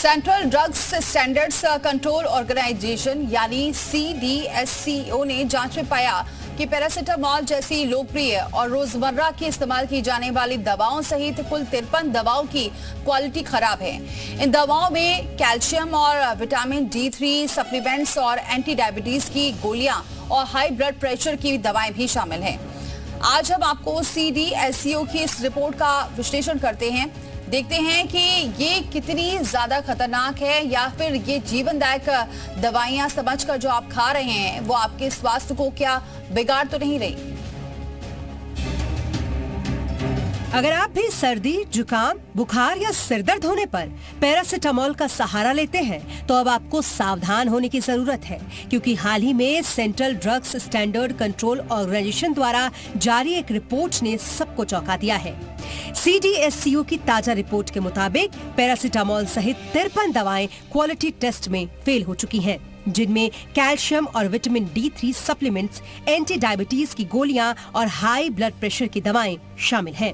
Central drugs standards control organisation यानी CDSCO ने जांच में पाया कि पैरासीटामोल जैसी लोकप्रिय और रोजमर्रा की इस्तेमाल की जाने वाली दवाओं सहित कुल 53 दवाओं की क्वालिटी खराब है। इन दवाओं में कैल्शियम और विटामिन D3 सप्लीमेंट्स और एंटी डायबिटीज की गोलियां और हाई ब्लड प्रेशर की दवाएं भी शामिल हैं। आज हम आपको CDSCO की इस रिपोर्ट का विश्लेषण करते हैं, देखते हैं कि ये कितनी ज्यादा खतरनाक है या फिर ये जीवनदायक दवाइयां समझकर जो आप खा रहे हैं वो आपके स्वास्थ्य को क्या बिगाड़ तो नहीं रही। अगर आप भी सर्दी, जुकाम, बुखार या सिरदर्द होने पर पैरासीटामोल का सहारा लेते हैं तो अब आपको सावधान होने की जरूरत है, क्योंकि हाल ही में central drugs standard control organisation द्वारा जारी एक रिपोर्ट ने सबको चौंका दिया है। CDSCO की ताजा रिपोर्ट के मुताबिक पैरासीटामोल सहित 53 दवाएं क्वालिटी टेस्ट में फेल हो चुकी हैं, जिनमें कैल्शियम और vitamin D3 supplements, anti diabetes की गोलियां और हाई ब्लड प्रेशर की दवाएं शामिल हैं।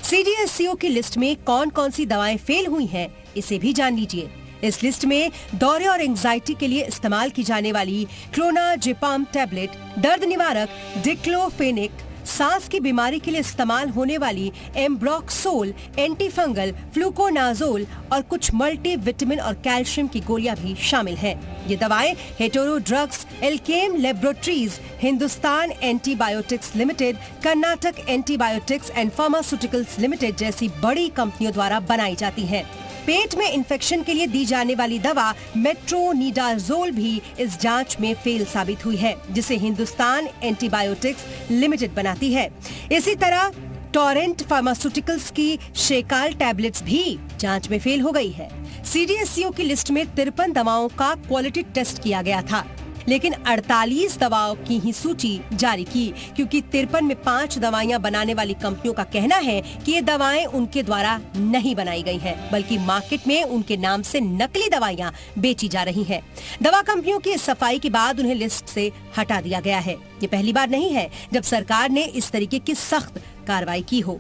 CDSCO की लिस्ट में कौन कौन सी दवाएं फेल हुई हैं, इसे भी जान लीजिए। इस लिस्ट में दौरे और एंजाइटी के लिए इस्तेमाल की जाने वाली क्लोनाजेपाम टैबलेट, दर्द निवारक डिक्लोफेनेक, सांस की बीमारी के लिए इस्तेमाल होने वाली एम्ब्रोक्सोल, एंटी फंगल, फ्लूकोनाजोल और कुछ मल्टी विटामिन और कैल्शियम की गोलियां भी शामिल हैं। ये दवाएं hetero drugs, Alkem laboratories, Hindustan antibiotics limited, Karnataka antibiotics and pharmaceuticals limited जैसी बड़ी कंपनियों द्वारा बनाई जाती हैं। पेट में इन्फेक्शन के लिए दी जाने वाली दवा मेट्रोनिडाजोल भी इस जांच में फेल साबित हुई है, जिसे हिंदुस्तान एंटीबायोटिक्स लिमिटेड बनाती है। इसी तरह टोरेंट फार्मास्यूटिकल्स की शेकाल टैबलेट्स भी जांच में फेल हो गई है। CDSCO की लिस्ट में 53 दवाओं का क्वालिटी टेस्ट किया गया था, लेकिन 48 दवाओं की ही सूची जारी की, क्योंकि 53 में 5 दवाइयां बनाने वाली कंपनियों का कहना है कि ये दवाएं उनके द्वारा नहीं बनाई गई हैं, बल्कि मार्केट में उनके नाम से नकली दवाइयां बेची जा रही हैं। दवा कंपनियों की सफाई के बाद उन्हें लिस्ट से हटा दिया गया है। ये पहली बार नहीं है जब सरकार ने इस तरीके की सख्त कार्रवाई की हो।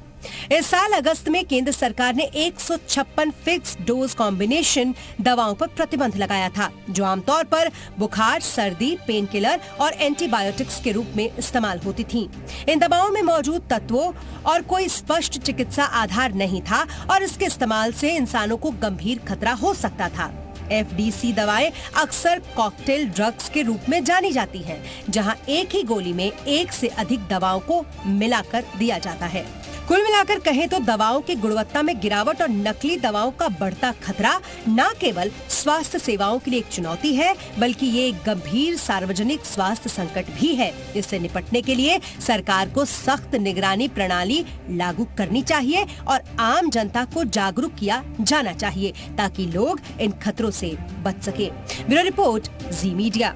इस साल अगस्त में केंद्र सरकार ने 156 फिक्स डोज कॉम्बिनेशन दवाओं पर प्रतिबंध लगाया था, जो आमतौर पर बुखार, सर्दी, पेन किलर और एंटीबायोटिक्स के रूप में इस्तेमाल होती थीं। इन दवाओं में मौजूद तत्वों और कोई स्पष्ट चिकित्सा आधार नहीं था और इसके इस्तेमाल से इंसानों को गंभीर खतरा हो सकता था। FDC दवाएं अक्सर कॉकटेल ड्रग्स के रूप में जानी जाती हैं, जहां एक ही गोली में एक से अधिक दवाओं को मिलाकर दिया जाता है। कुल मिलाकर कहें तो दवाओं की गुणवत्ता में गिरावट और नकली दवाओं का बढ़ता खतरा न केवल स्वास्थ्य सेवाओं के लिए एक चुनौती है, बल्कि ये एक गंभीर सार्वजनिक स्वास्थ्य संकट भी है। इससे निपटने के लिए सरकार को सख्त निगरानी प्रणाली लागू करनी चाहिए और आम जनता को जागरूक किया जाना चाहिए, ताकि लोग इन खतरों से बच सके। ब्यूरो रिपोर्ट, जी मीडिया।